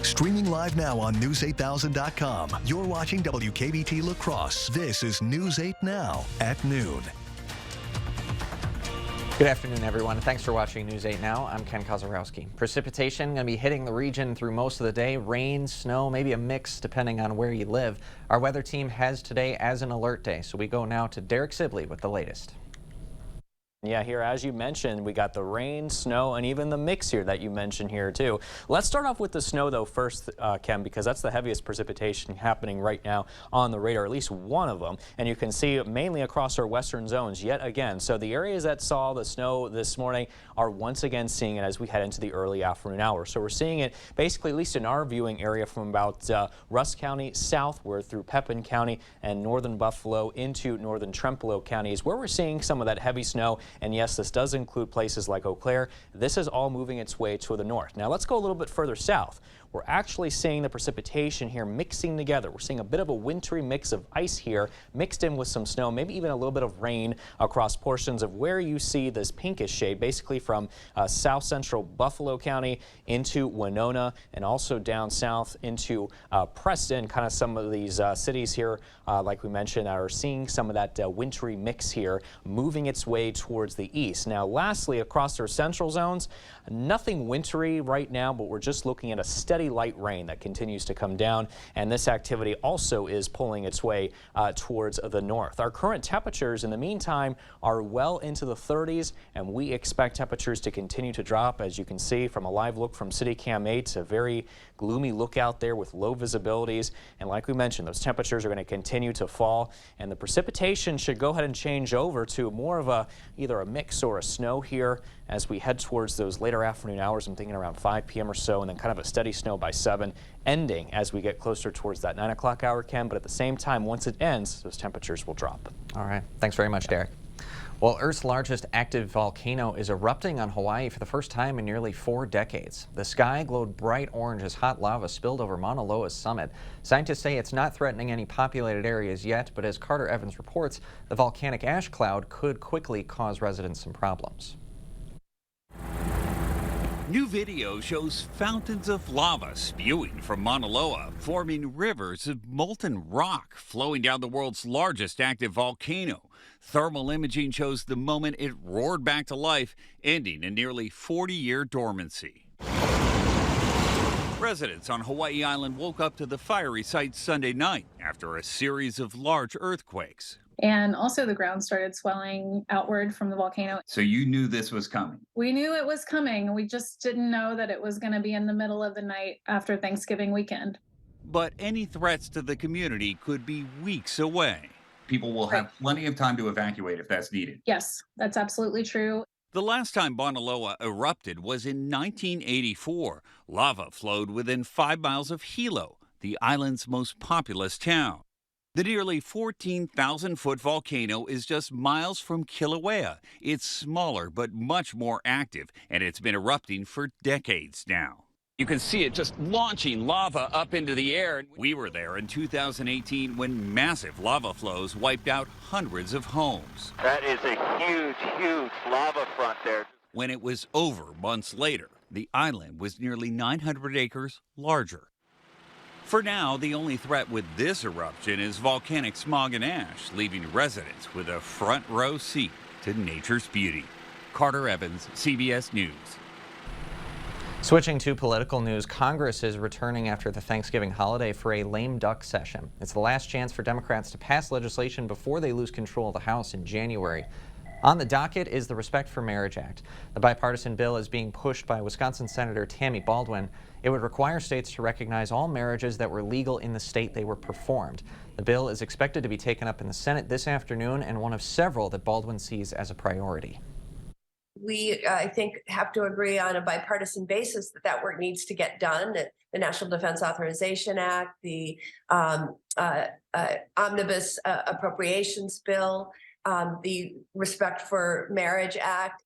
Streaming live now on News8000.com. You're watching WKBT La Crosse. This is News 8 Now at noon. Good afternoon, everyone, and thanks for watching News 8 Now. I'm Ken Kozarowski. Precipitation going to be hitting the region through most of the day. Rain, snow, maybe a mix depending on where you live. Our weather team has today as an alert day, so we go now to Derek Sibley with the latest. Yeah, here, as you mentioned, we got the rain, snow, and even the mix here that you mentioned here, too. Let's start off with the snow, though, first, Ken, because that's the heaviest precipitation happening right now on the radar, at least one of them. And you can see it mainly across our western zones yet again. So the areas that saw the snow this morning are once again seeing it as we head into the early afternoon hours. So we're seeing it basically, at least in our viewing area, from about Rusk County southward through Pepin County and northern Buffalo into northern Trempealeau counties, where we're seeing some of that heavy snow. And yes, this does include places like Eau Claire. This is all moving its way to the north. Now let's go a little bit further south. We're actually seeing the precipitation here mixing together. We're seeing a bit of a wintry mix of ice here mixed in with some snow, maybe even a little bit of rain across portions of where you see this pinkish shade, basically from south central Buffalo County into Winona and also down south into Preston. Kind of some of these cities here, like we mentioned, are seeing some of that wintry mix here moving its way towards the east. Now lastly, across our central zones, nothing wintry right now, but we're just looking at a steady light rain that continues to come down, and this activity also is pulling its way towards the north. Our current temperatures in the meantime are well into the 30s, and we expect temperatures to continue to drop. As you can see from a live look from City Cam 8, it's a very gloomy look out there with low visibilities, and like we mentioned, those temperatures are going to continue to fall, and the precipitation should go ahead and change over to more of either a mix or a snow here as we head towards those later afternoon hours. I'm thinking around 5 p.m. or so, and then kind of a steady snow by 7, ending as we get closer towards that 9 o'clock hour, Ken. But at the same time, once it ends, those temperatures will drop. All right. Thanks very much, Derek. Well, Earth's largest active volcano is erupting on Hawaii for the first time in nearly 4 decades. The sky glowed bright orange as hot lava spilled over Mauna Loa's summit. Scientists say it's not threatening any populated areas yet, but as Carter Evans reports, the volcanic ash cloud could quickly cause residents some problems. New video shows fountains of lava spewing from Mauna Loa, forming rivers of molten rock flowing down the world's largest active volcano. Thermal imaging shows the moment it roared back to life, ending a nearly 40-year dormancy. Residents on Hawaii Island woke up to the fiery sight Sunday night after a series of large earthquakes. And also the ground started swelling outward from the volcano. So you knew this was coming? We knew it was coming. We just didn't know that it was going to be in the middle of the night after Thanksgiving weekend. But any threats to the community could be weeks away. People will have plenty of time to evacuate if that's needed. Yes, that's absolutely true. The last time Mauna Loa erupted was in 1984. Lava flowed within 5 miles of Hilo, the island's most populous town. The nearly 14,000-foot volcano is just miles from Kilauea. It's smaller but much more active, and it's been erupting for decades now. You can see it just launching lava up into the air. We were there in 2018 when massive lava flows wiped out hundreds of homes. That is a huge, huge lava front there. When it was over months later, the island was nearly 900 acres larger. For now, the only threat with this eruption is volcanic smog and ash, leaving residents with a front row seat to nature's beauty. Carter Evans, CBS News. Switching to political news, Congress is returning after the Thanksgiving holiday for a lame duck session. It's the last chance for Democrats to pass legislation before they lose control of the House in January. On the docket is the Respect for Marriage Act. The bipartisan bill is being pushed by Wisconsin Senator Tammy Baldwin. It would require states to recognize all marriages that were legal in the state they were performed. The bill is expected to be taken up in the Senate this afternoon, and one of several that Baldwin sees as a priority. We, I think, have to agree on a bipartisan basis that that work needs to get done. The National Defense Authorization Act, the Omnibus Appropriations Bill, the Respect for Marriage Act.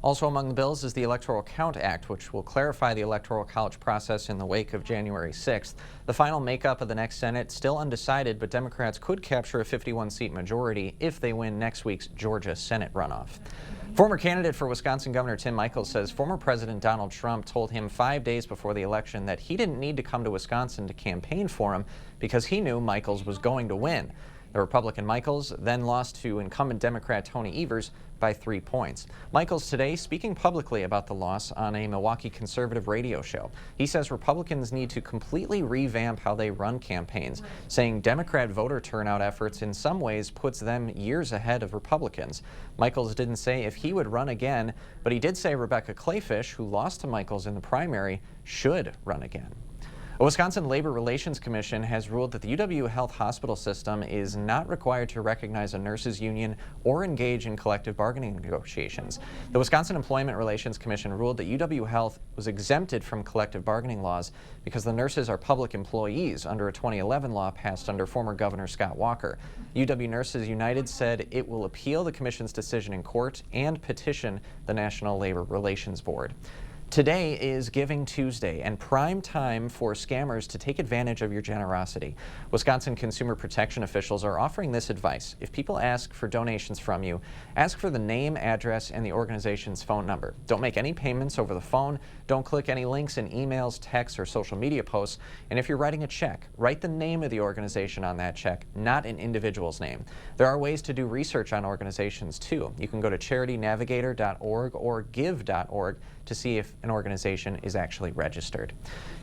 Also among the bills is the Electoral Count Act, which will clarify the Electoral College process in the wake of January 6th. The final makeup of the next Senate still undecided, but Democrats could capture a 51-seat majority if they win next week's Georgia Senate runoff. Former candidate for Wisconsin Governor Tim Michels says former President Donald Trump told him 5 days before the election that he didn't need to come to Wisconsin to campaign for him because he knew Michels was going to win. The Republican Michels then lost to incumbent Democrat Tony Evers by 3 points. Michels today speaking publicly about the loss on a Milwaukee conservative radio show. He says Republicans need to completely revamp how they run campaigns, saying Democrat voter turnout efforts in some ways puts them years ahead of Republicans. Michels didn't say if he would run again, but he did say Rebecca Clayfish, who lost to Michels in the primary, should run again. A Wisconsin Labor Relations Commission has ruled that the UW Health Hospital System is not required to recognize a nurses union or engage in collective bargaining negotiations. The Wisconsin Employment Relations Commission ruled that UW Health was exempted from collective bargaining laws because the nurses are public employees under a 2011 law passed under former Governor Scott Walker. UW Nurses United said it will appeal the commission's decision in court and petition the National Labor Relations Board. Today is Giving Tuesday and prime time for scammers to take advantage of your generosity. Wisconsin consumer protection officials are offering this advice. If people ask for donations from you, ask for the name, address, and the organization's phone number. Don't make any payments over the phone. Don't click any links in emails, texts, or social media posts. And if you're writing a check, write the name of the organization on that check, not an individual's name. There are ways to do research on organizations too. You can go to charitynavigator.org or give.org to see if an organization is actually registered.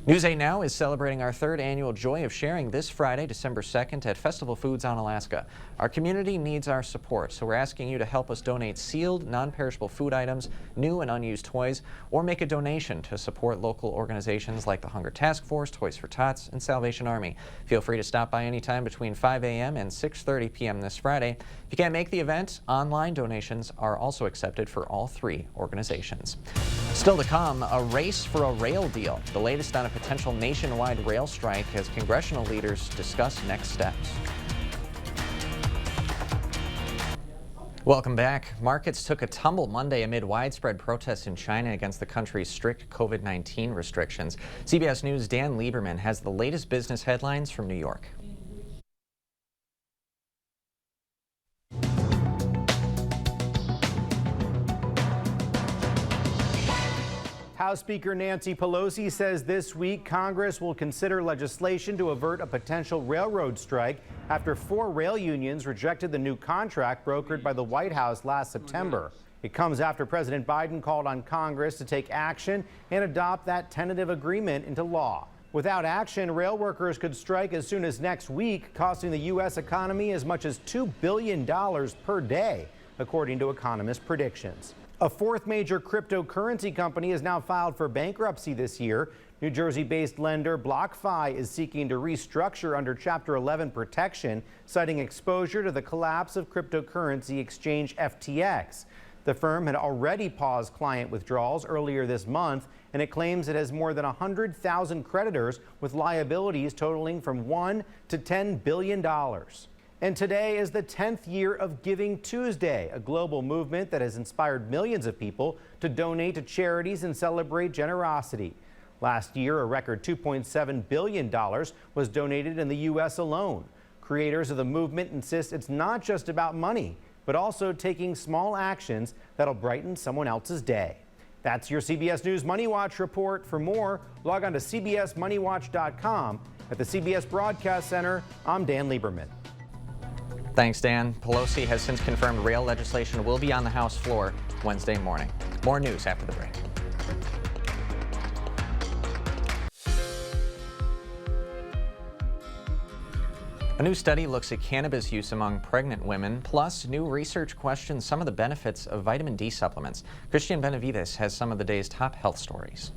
News 8 Now is celebrating our third annual Joy of Sharing this Friday, December 2nd at Festival Foods on Alaska. Our community needs our support, so we're asking you to help us donate sealed, non-perishable food items, new and unused toys, or make a donation to support local organizations like the Hunger Task Force, Toys for Tots, and Salvation Army. Feel free to stop by anytime between 5 a.m. and 6:30 p.m. this Friday. If you can't make the event, online donations are also accepted for all three organizations. Still to come, a race for a rail deal. The latest on a potential nationwide rail strike as congressional leaders discuss next steps. Welcome back. Markets took a tumble Monday amid widespread protests in China against the country's strict COVID-19 restrictions. CBS News' Dan Lieberman has the latest business headlines from New York. House Speaker Nancy Pelosi says this week Congress will consider legislation to avert a potential railroad strike after 4 rail unions rejected the new contract brokered by the White House last September. It comes after President Biden called on Congress to take action and adopt that tentative agreement into law. Without action, rail workers could strike as soon as next week, costing the U.S. economy as much as $2 billion per day, according to economist predictions. A 4th major cryptocurrency company has now filed for bankruptcy this year. New Jersey-based lender BlockFi is seeking to restructure under Chapter 11 protection, citing exposure to the collapse of cryptocurrency exchange FTX. The firm had already paused client withdrawals earlier this month, and it claims it has more than 100,000 creditors with liabilities totaling from $1 to $10 billion. And today is the 10th year of Giving Tuesday, a global movement that has inspired millions of people to donate to charities and celebrate generosity. Last year, a record $2.7 billion was donated in the U.S. alone. Creators of the movement insist it's not just about money, but also taking small actions that'll brighten someone else's day. That's your CBS News Money Watch report. For more, log on to cbsmoneywatch.com. At the CBS Broadcast Center, I'm Dan Lieberman. Thanks, Dan. Pelosi has since confirmed rail legislation will be on the House floor Wednesday morning. More news after the break. A new study looks at cannabis use among pregnant women, plus new research questions some of the benefits of vitamin D supplements. Christian Benavides has some of the day's top health stories.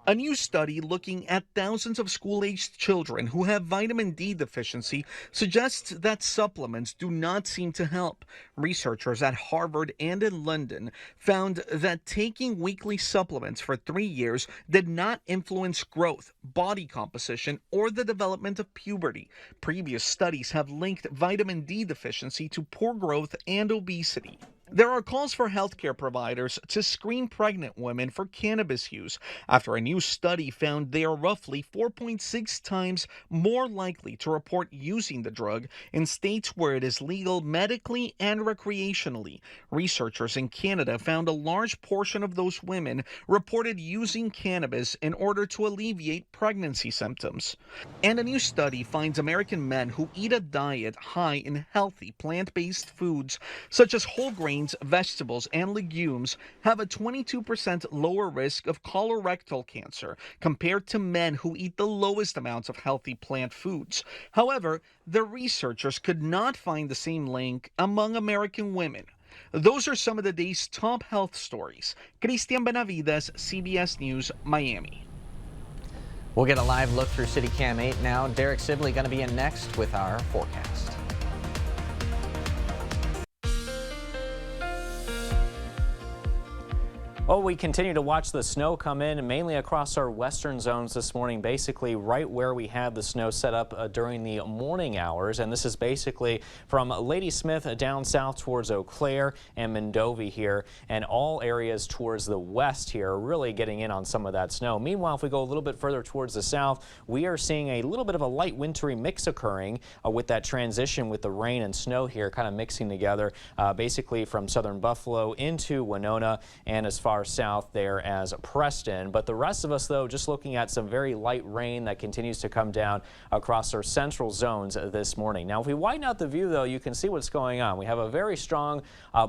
A new study looking at thousands of school-aged children who have vitamin D deficiency suggests that supplements do not seem to help. Researchers at Harvard and in London found that taking weekly supplements for 3 years did not influence growth, body composition, or the development of puberty. Previous studies have linked vitamin D deficiency to poor growth and obesity. There are calls for healthcare providers to screen pregnant women for cannabis use after a new study found they are roughly 4.6 times more likely to report using the drug in states where it is legal medically and recreationally. Researchers in Canada found a large portion of those women reported using cannabis in order to alleviate pregnancy symptoms. And a new study finds American men who eat a diet high in healthy plant-based foods such as whole grains, vegetables, and legumes have a 22% lower risk of colorectal cancer compared to men who eat the lowest amounts of healthy plant foods. However, the researchers could not find the same link among American women. Those are some of the day's top health stories. Christian Benavides, CBS News, Miami. We'll get a live look through City Cam 8 now. Derek Sibley going to be in next with our forecast. Well, we continue to watch the snow come in, mainly across our western zones this morning, basically right where we had the snow set up during the morning hours. And this is basically from Ladysmith down south towards Eau Claire and Mondovi here, and all areas towards the west here are really getting in on some of that snow. Meanwhile, if we go a little bit further towards the south, we are seeing a little bit of a light wintry mix occurring with that transition with the rain and snow here kind of mixing together, basically from southern Buffalo into Winona and as far south there as Preston. But the rest of us, though, just looking at some very light rain that continues to come down across our central zones this morning. Now, if we widen out the view, though, you can see what's going on. We have a very strong,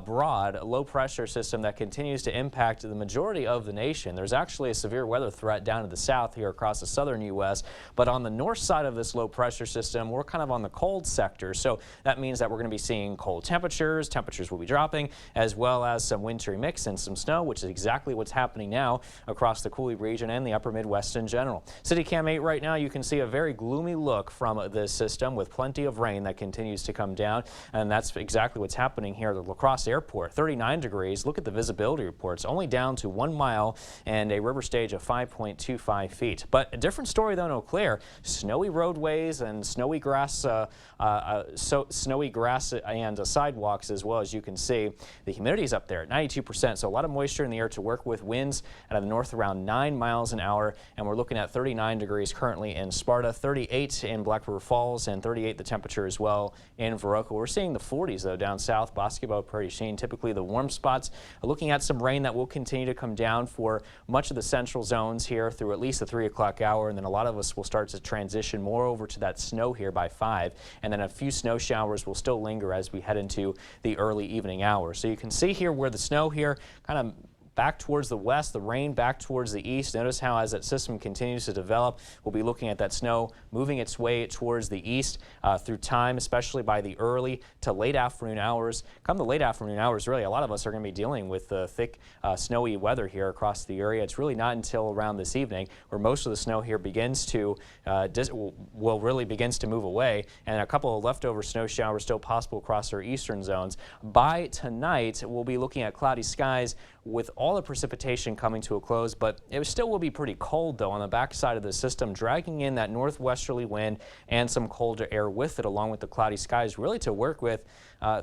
broad, low-pressure system that continues to impact the majority of the nation. There's actually a severe weather threat down to the south here across the southern U.S., but on the north side of this low-pressure system, we're kind of on the cold sector. So that means that we're going to be seeing cold temperatures. Temperatures will be dropping, as well as some wintry mix and some snow, which is exactly what's happening now across the Coulee region and the upper Midwest in general. City Cam 8 right now, you can see a very gloomy look from this system with plenty of rain that continues to come down, and that's exactly what's happening here at the La Crosse Airport. 39 degrees. Look at the visibility reports, only down to 1 mile and a river stage of 5.25 feet. But a different story though in Eau Claire. Snowy roadways and snowy grass, snowy grass and sidewalks as well. As you can see, the humidity is up there at 92%, so a lot of moisture in the air to work with. Winds out of the north around 9 miles an hour, and we're looking at 39 degrees currently in Sparta, 38 in Black River Falls, and 38 the temperature as well in Viroqua. We're seeing the 40s though down south, Bosquebo, Prairie Sheen, typically the warm spots. Looking at some rain that will continue to come down for much of the central zones here through at least the 3 o'clock hour, and then a lot of us will start to transition more over to that snow here by 5, and then a few snow showers will still linger as we head into the early evening hours. So you can see here where the snow here kind of back towards the west, the rain back towards the east. Notice how as that system continues to develop, we'll be looking at that snow moving its way towards the east through time, especially by the early to late afternoon hours. Come the late afternoon hours, really, a lot of us are going to be dealing with thick, snowy weather here across the area. It's really not until around this evening where most of the snow here begins to, begins to move away, and a couple of leftover snow showers still possible across our eastern zones. By tonight, we'll be looking at cloudy skies with all the precipitation coming to a close, but it still will be pretty cold though on the backside of the system, dragging in that northwesterly wind and some colder air with it, along with the cloudy skies really to work with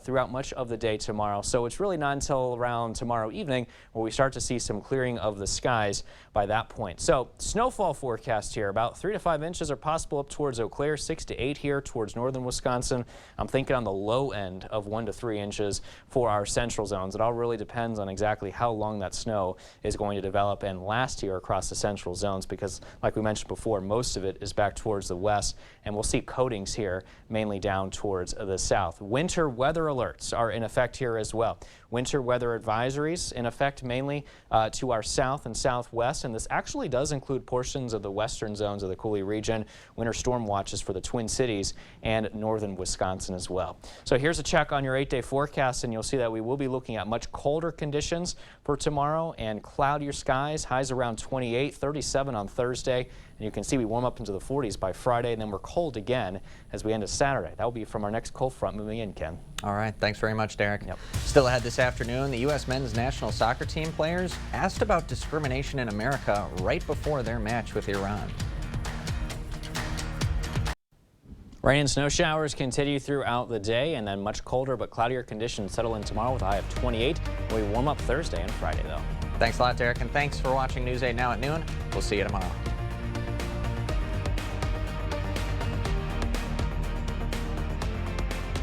throughout much of the day tomorrow. So it's really not until around tomorrow evening where we start to see some clearing of the skies by that point. So snowfall forecast here, about 3 to 5 inches are possible up towards Eau Claire, 6 to 8 here towards northern Wisconsin. I'm thinking on the low end of 1 to 3 inches for our central zones. It all really depends on exactly how long that snow is going to develop and last here across the central zones, because like we mentioned before, most of it is back towards the west, and we'll see coatings here mainly down towards the south. Winter weather alerts are in effect here as well. Winter weather advisories in effect mainly to our south and southwest, and this actually does include portions of the western zones of the Coulee region. Winter storm watches for the Twin Cities and northern Wisconsin as well. So here's a check on your 8-day forecast, and you'll see that we will be looking at much colder conditions for tomorrow and cloudier skies, highs around 28, 37 on Thursday. And you can see we warm up into the 40s by Friday, and then we're cold again as we end of Saturday. That will be from our next cold front moving in, Ken. All right. Thanks very much, Derek. Yep. Still ahead this afternoon, the U.S. men's national soccer team players asked about discrimination in America right before their match with Iran. Rain and snow showers continue throughout the day, and then much colder but cloudier conditions settle in tomorrow with a high of 28. We warm up Thursday and Friday, though. Thanks a lot, Derek, and thanks for watching News 8 Now at noon. We'll see you tomorrow.